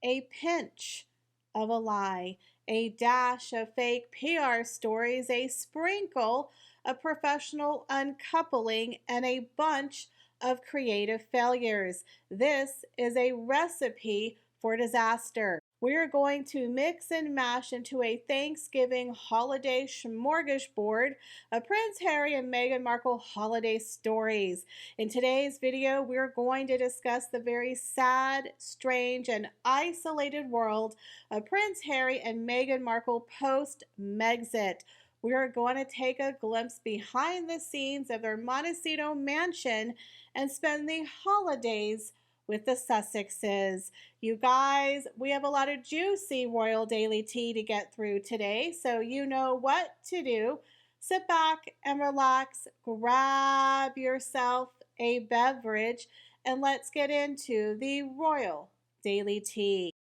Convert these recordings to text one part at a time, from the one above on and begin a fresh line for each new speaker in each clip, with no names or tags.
a pinch of a lie, a dash of fake PR stories, a sprinkle of professional uncoupling, and a bunch of creative failures. This is a recipe for disaster. We're going to mix and mash into a Thanksgiving holiday smorgasbord of Prince Harry and Meghan Markle holiday stories. In today's video, we're going to discuss the very sad, strange, and isolated world of Prince Harry and Meghan Markle post-Megxit. We are going to take a glimpse behind the scenes of their Montecito mansion and spend the holidays with the Sussexes. You guys, we have a lot of juicy royal daily tea to get through today, so you know what to do. Sit back and relax, grab yourself a beverage, and let's get into the royal daily tea.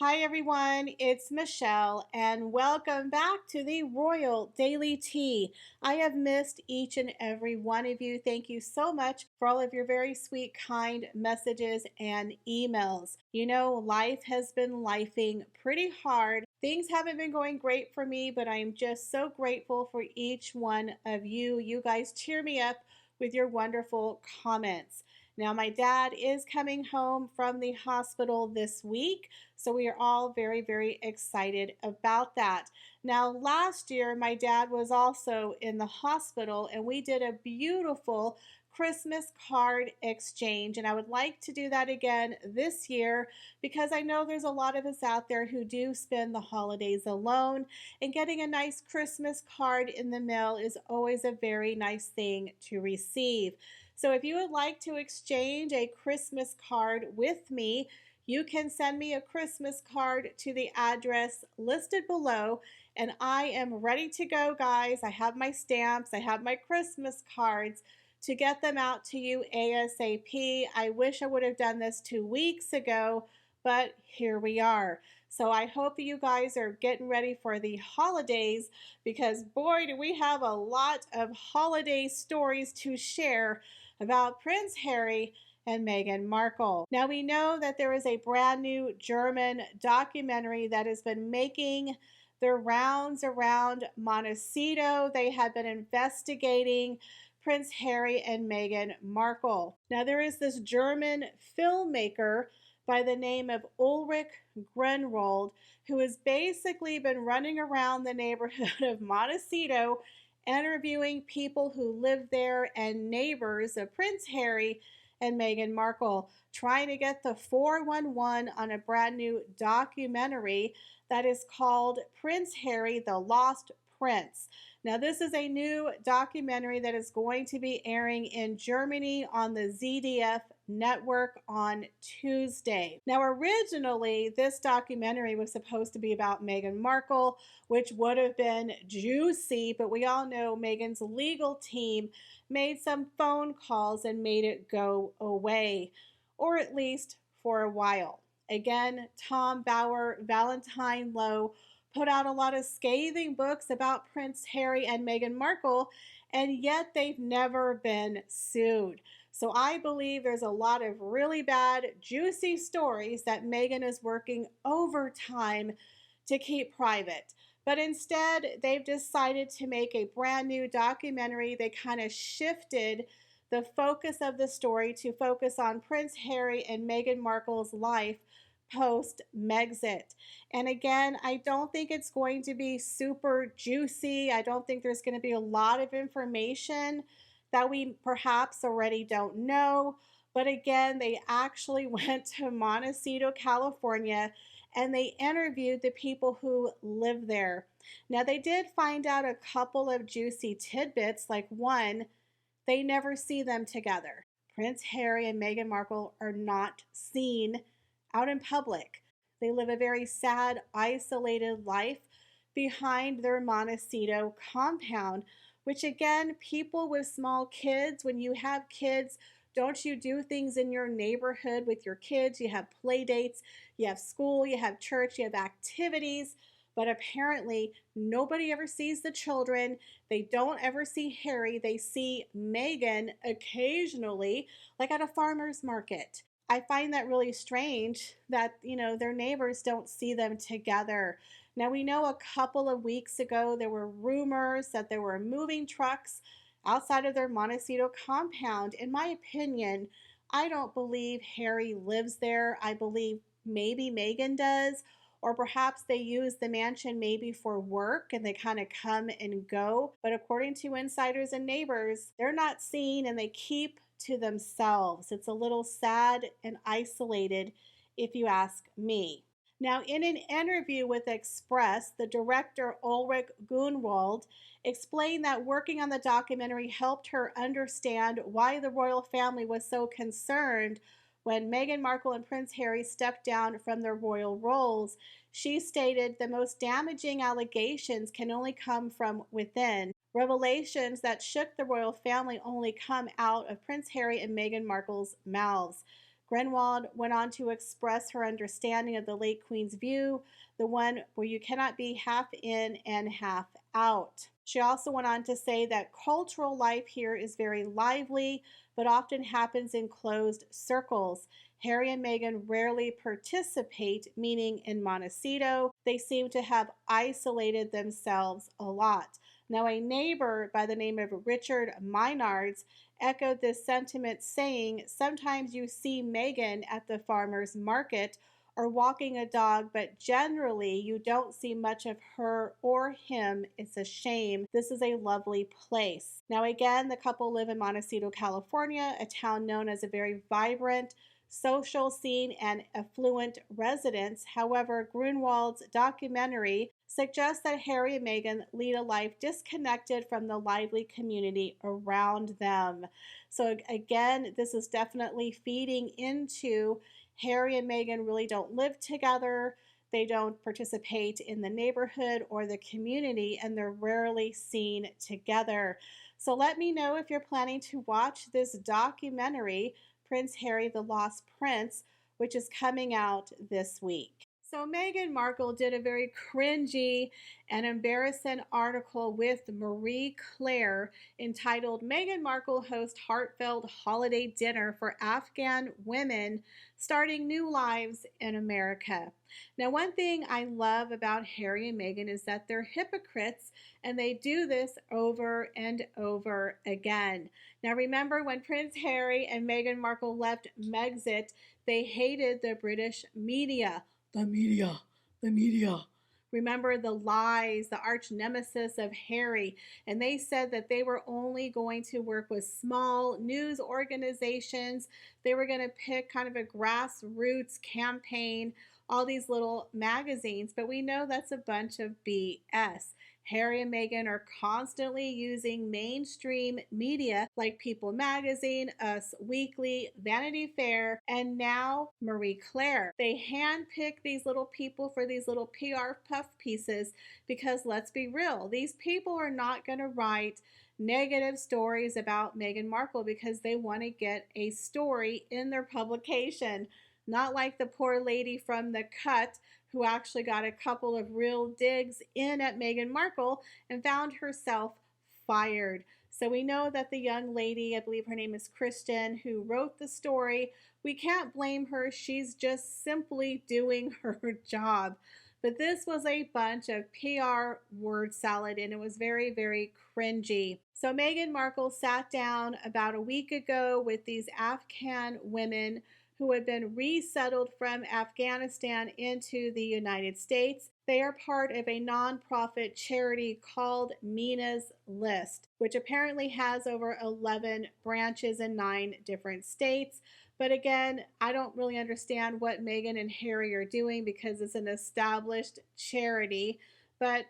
Hi everyone, it's Michelle and welcome back to the Royal Daily Tea. I have missed each and every one of you. Thank you so much for all of your very sweet, kind messages and emails. You know, life has been lifing pretty hard. Things haven't been going great for me, but I'm just so grateful for each one of you. You guys cheer me up with your wonderful comments. Now, my dad is coming home from the hospital this week, so we are all very, very excited about that. Now, last year, my dad was also in the hospital, and we did a beautiful Christmas card exchange, and I would like to do that again this year because I know there's a lot of us out there who do spend the holidays alone, and getting a nice Christmas card in the mail is always a very nice thing to receive. So if you would like to exchange a Christmas card with me, you can send me a Christmas card to the address listed below, and I am ready to go, guys. I have my stamps, I have my Christmas cards to get them out to you ASAP. I wish I would have done this 2 weeks ago, but here we are. So I hope you guys are getting ready for the holidays because boy, do we have a lot of holiday stories to share about Prince Harry and Meghan Markle. Now we know that there is a brand new German documentary that has been making their rounds around Montecito. They have been investigating Prince Harry and Meghan Markle. Now there is this German filmmaker by the name of Ulrich Grunwald who has basically been running around the neighborhood of Montecito interviewing people who live there and neighbors of Prince Harry and Meghan Markle, trying to get the 411 on a brand new documentary that is called Prince Harry, the Lost Prince. Now, this is a new documentary that is going to be airing in Germany on the ZDF network on Tuesday. Now, originally, this documentary was supposed to be about Meghan Markle, which would have been juicy, but we all know Meghan's legal team made some phone calls and made it go away, or at least for a while. Again, Tom Bauer, Valentine Lowe put out a lot of scathing books about Prince Harry and Meghan Markle, and yet they've never been sued. So I believe there's a lot of really bad, juicy stories that Meghan is working overtime to keep private. But instead, they've decided to make a brand new documentary. They kind of shifted the focus of the story to focus on Prince Harry and Meghan Markle's life post-Megxit. And again, I don't think it's going to be super juicy. I don't think there's going to be a lot of information that we perhaps already don't know. But again, they actually went to Montecito, California, and they interviewed the people who live there. Now, they did find out a couple of juicy tidbits, like one, they never see them together. Prince Harry and Meghan Markle are not seen out in public. They live a very sad, isolated life behind their Montecito compound, which again, people with small kids, when you have kids, don't you do things in your neighborhood with your kids? You have play dates, you have school, you have church, you have activities. But apparently, nobody ever sees the children. They don't ever see Harry. They see Meghan occasionally, like at a farmer's market. I find that really strange that, their neighbors don't see them together. Now, we know a couple of weeks ago there were rumors that there were moving trucks outside of their Montecito compound. In my opinion, I don't believe Harry lives there. I believe maybe Meghan does, or perhaps they use the mansion maybe for work and they kind of come and go. But according to insiders and neighbors, they're not seen and they keep to themselves. It's a little sad and isolated, if you ask me. Now, in an interview with Express, the director Ulrich Gunwald explained that working on the documentary helped her understand why the royal family was so concerned when Meghan Markle and Prince Harry stepped down from their royal roles. She stated the most damaging allegations can only come from within. Revelations that shook the royal family only come out of Prince Harry and Meghan Markle's mouths. Grenwald went on to express her understanding of the late Queen's view, the one where you cannot be half in and half out. She also went on to say that cultural life here is very lively, but often happens in closed circles. Harry and Meghan rarely participate, meaning in Montecito, they seem to have isolated themselves a lot. Now, a neighbor by the name of Richard Minards echoed this sentiment, saying, sometimes you see Meghan at the farmer's market or walking a dog, but generally you don't see much of her or him. It's a shame. This is a lovely place. Now, again, the couple live in Montecito, California, a town known as a very vibrant social scene and affluent residents. However, Grunwald's documentary suggests that Harry and Meghan lead a life disconnected from the lively community around them. So again, this is definitely feeding into Harry and Meghan really don't live together. They don't participate in the neighborhood or the community, and they're rarely seen together. So let me know if you're planning to watch this documentary, Prince Harry, the Lost Prince, which is coming out this week. So Meghan Markle did a very cringy and embarrassing article with Marie Claire entitled Meghan Markle Hosts Heartfelt Holiday Dinner for Afghan Women Starting New Lives in America. Now, one thing I love about Harry and Meghan is that they're hypocrites and they do this over and over again. Now, remember when Prince Harry and Meghan Markle left Megxit, they hated the British media. The media. Remember the lies, the arch nemesis of Harry, and they said that they were only going to work with small news organizations. They were going to pick kind of a grassroots campaign, all these little magazines, but we know that's a bunch of BS. Harry and Meghan are constantly using mainstream media like People Magazine, Us Weekly, Vanity Fair, and now Marie Claire. They handpick these little people for these little PR puff pieces because let's be real, these people are not going to write negative stories about Meghan Markle because they want to get a story in their publication. Not like the poor lady from The Cut who actually got a couple of real digs in at Meghan Markle and found herself fired. So we know that the young lady, I believe her name is Kristen, who wrote the story, we can't blame her. She's just simply doing her job. But this was a bunch of PR word salad and it was very, very cringy. So Meghan Markle sat down about a week ago with these Afghan women who had been resettled from Afghanistan into the United States. They are part of a nonprofit charity called Mina's List, which apparently has over 11 branches in 9 different states. But again, I don't really understand what Meghan and Harry are doing because it's an established charity, but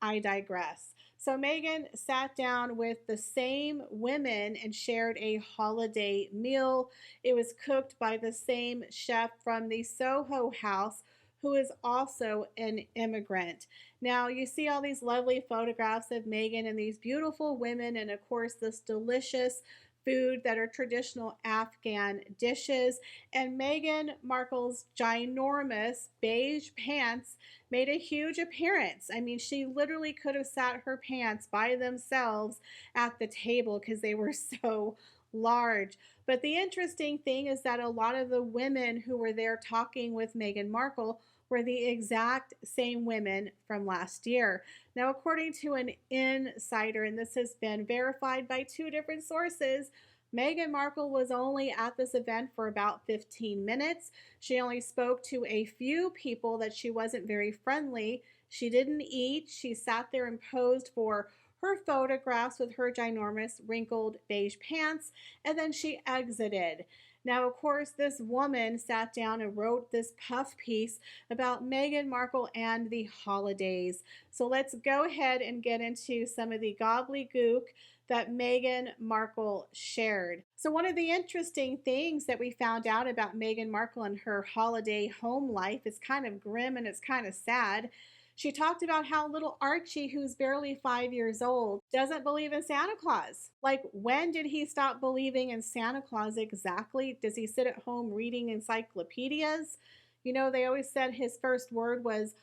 I digress. So Meghan sat down with the same women and shared a holiday meal. It was cooked by the same chef from the Soho House, who is also an immigrant. Now, you see all these lovely photographs of Meghan and these beautiful women, and of course, this delicious food that are traditional Afghan dishes. And Meghan Markle's ginormous beige pants made a huge appearance. I mean, she literally could have sat her pants by themselves at the table because they were so large. But the interesting thing is that a lot of the women who were there talking with Meghan Markle were the exact same women from last year. Now, according to an insider, and this has been verified by two different sources, Meghan Markle was only at this event for about 15 minutes. She only spoke to a few people that she wasn't very friendly. She didn't eat. She sat there and posed for her photographs with her ginormous wrinkled beige pants, and then she exited. Now, of course, this woman sat down and wrote this puff piece about Meghan Markle and the holidays. So let's go ahead and get into some of the gobbledygook that Meghan Markle shared. So, one of the interesting things that we found out about Meghan Markle and her holiday home life is kind of grim and it's kind of sad. She talked about how little Archie, who's barely 5 years old, doesn't believe in Santa Claus. Like, when did he stop believing in Santa Claus exactly? Does he sit at home reading encyclopedias? You know, they always said his first word was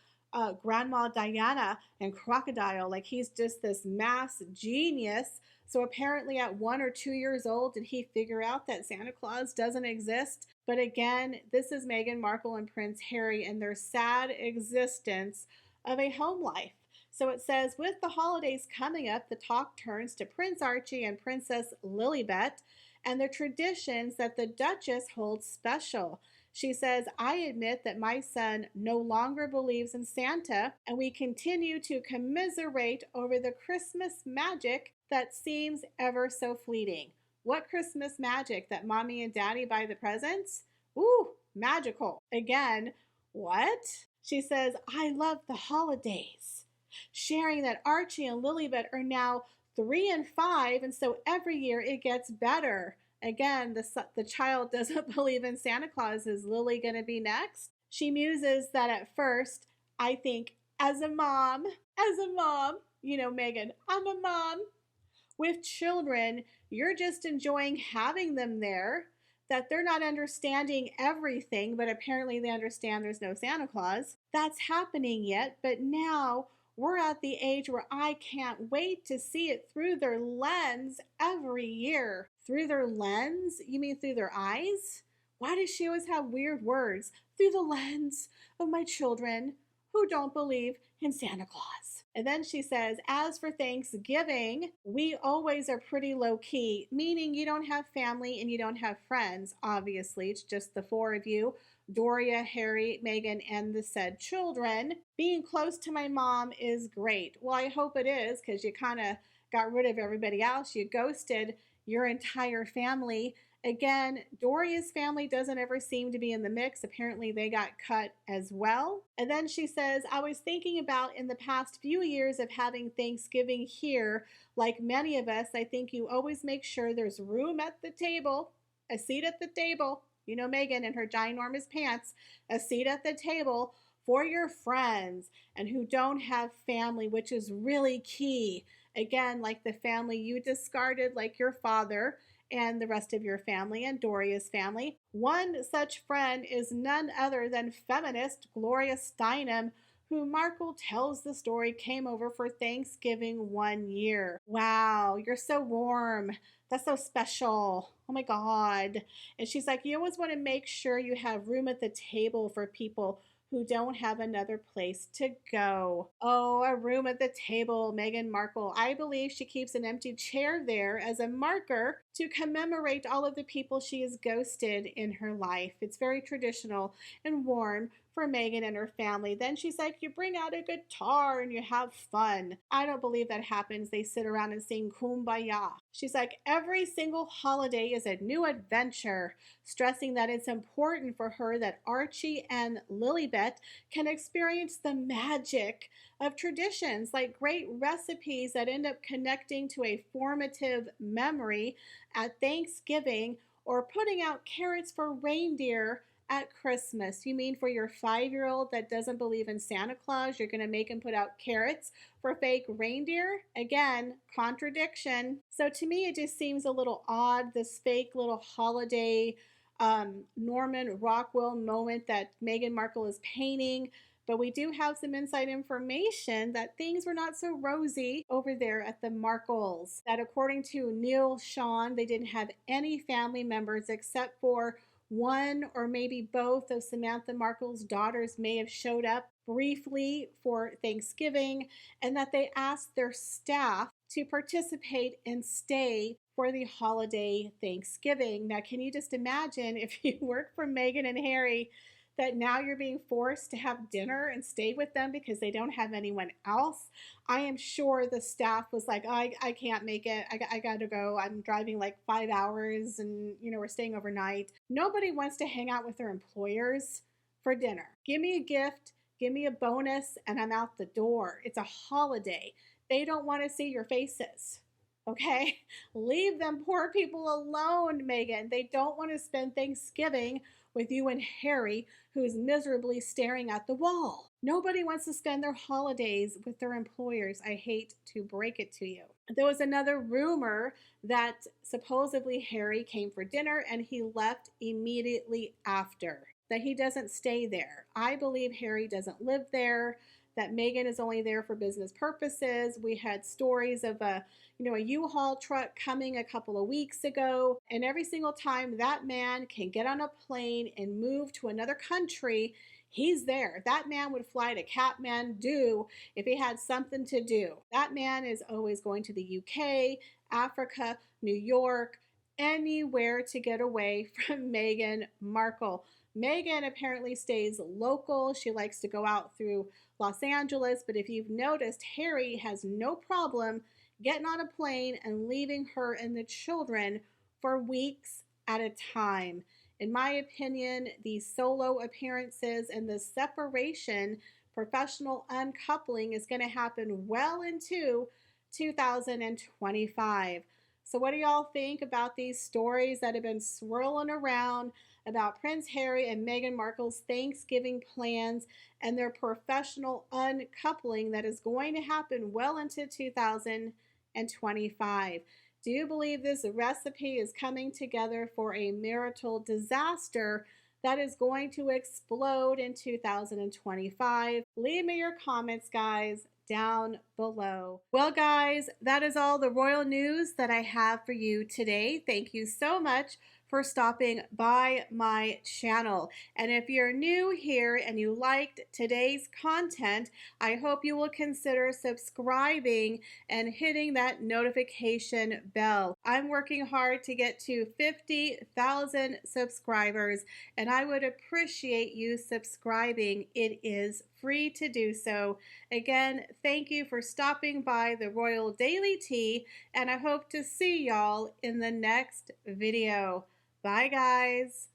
Grandma Diana and crocodile. Like, he's just this mass genius. So apparently at 1 or 2 years old, did he figure out that Santa Claus doesn't exist? But again, this is Meghan Markle and Prince Harry and their sad existence of a home life. So it says, with the holidays coming up, the talk turns to Prince Archie and Princess Lilibet and the traditions that the Duchess holds special. She says, I admit that my son no longer believes in Santa, and we continue to commiserate over the Christmas magic that seems ever so fleeting. What Christmas magic? That mommy and daddy buy the presents? Ooh, magical. Again, what? She says, I love the holidays. Sharing that Archie and Lilibet are now 3 and 5, and so every year it gets better. Again, the child doesn't believe in Santa Claus. Is Lily going to be next? She muses that at first, I think, as a mom, you know, Meghan, I'm a mom. With children, you're just enjoying having them there, that they're not understanding everything, but apparently they understand there's no Santa Claus. That's happening yet, but now we're at the age where I can't wait to see it through their lens every year. Through their lens? You mean through their eyes? Why does she always have weird words? Through the lens of my children who don't believe in Santa Claus. And then she says, as for Thanksgiving, we always are pretty low key, meaning you don't have family and you don't have friends. Obviously, it's just the four of you, Doria, Harry, Meghan, and the said children. Being close to my mom is great. Well, I hope it is, because you kind of got rid of everybody else. You ghosted your entire family. Again, Doria's family doesn't ever seem to be in the mix. Apparently, they got cut as well. And then she says, I was thinking about in the past few years of having Thanksgiving here, like many of us, I think you always make sure there's room at the table, a seat at the table. You know, Meghan in her ginormous pants, a seat at the table for your friends and who don't have family, which is really key. Again, like the family you discarded, like your father and the rest of your family and Doria's family. One such friend is none other than feminist Gloria Steinem, who Markle tells the story came over for Thanksgiving one year. Wow, you're so warm. That's so special. Oh my God. And she's like, you always want to make sure you have room at the table for people who don't have another place to go. Oh, a room at the table, Meghan Markle. I believe she keeps an empty chair there as a marker to commemorate all of the people she has ghosted in her life. It's very traditional and warm for Meghan and her family. Then she's like, you bring out a guitar and you have fun. I don't believe that happens. They sit around and sing Kumbaya. She's like, every single holiday is a new adventure, stressing that it's important for her that Archie and Lilibet can experience the magic of traditions, like great recipes that end up connecting to a formative memory at Thanksgiving, or putting out carrots for reindeer at Christmas? You mean for your 5-year-old that doesn't believe in Santa Claus, you're going to make him put out carrots for fake reindeer? Again, contradiction. So to me, it just seems a little odd, this fake little holiday Norman Rockwell moment that Meghan Markle is painting. But we do have some inside information that things were not so rosy over there at the Markles. That according to Neil Sean, they didn't have any family members except for one or maybe both of Samantha Markle's daughters may have showed up briefly for Thanksgiving, and that they asked their staff to participate and stay for the holiday Thanksgiving. Now, can you just imagine if you work for Meghan and Harry, that now you're being forced to have dinner and stay with them because they don't have anyone else? I am sure the staff was like, I can't make it. I got to go. I'm driving like 5 hours and, we're staying overnight. Nobody wants to hang out with their employers for dinner. Give me a gift, give me a bonus, and I'm out the door. It's a holiday. They don't want to see your faces. Okay? Leave them poor people alone, Meghan. They don't want to spend Thanksgiving with you and Harry, who's miserably staring at the wall. Nobody wants to spend their holidays with their employers. I hate to break it to you. There was another rumor that supposedly Harry came for dinner and he left immediately after, that he doesn't stay there. I believe Harry doesn't live there, that Meghan is only there for business purposes. We had stories of a U-Haul truck coming a couple of weeks ago, and every single time that man can get on a plane and move to another country, he's there. That man would fly to Kathmandu if he had something to do. That man is always going to the UK, Africa, New York, anywhere to get away from Meghan Markle. Meghan apparently stays local. She likes to go out through Los Angeles, but if you've noticed, Harry has no problem getting on a plane and leaving her and the children for weeks at a time. In my opinion, these solo appearances and the separation, professional uncoupling, is going to happen well into 2025. So what do y'all think about these stories that have been swirling around about Prince Harry and Meghan Markle's Thanksgiving plans and their professional uncoupling that is going to happen well into 2025? Do you believe this recipe is coming together for a marital disaster that is going to explode in 2025? Leave me your comments, guys, down below. Well, guys, that is all the royal news that I have for you today. Thank you so much for stopping by my channel. And if you're new here and you liked today's content, I hope you will consider subscribing and hitting that notification bell. I'm working hard to get to 50,000 subscribers, and I would appreciate you subscribing. It is free to do so. Again, thank you for stopping by the Royal Daily Tea, and I hope to see y'all in the next video. Bye, guys.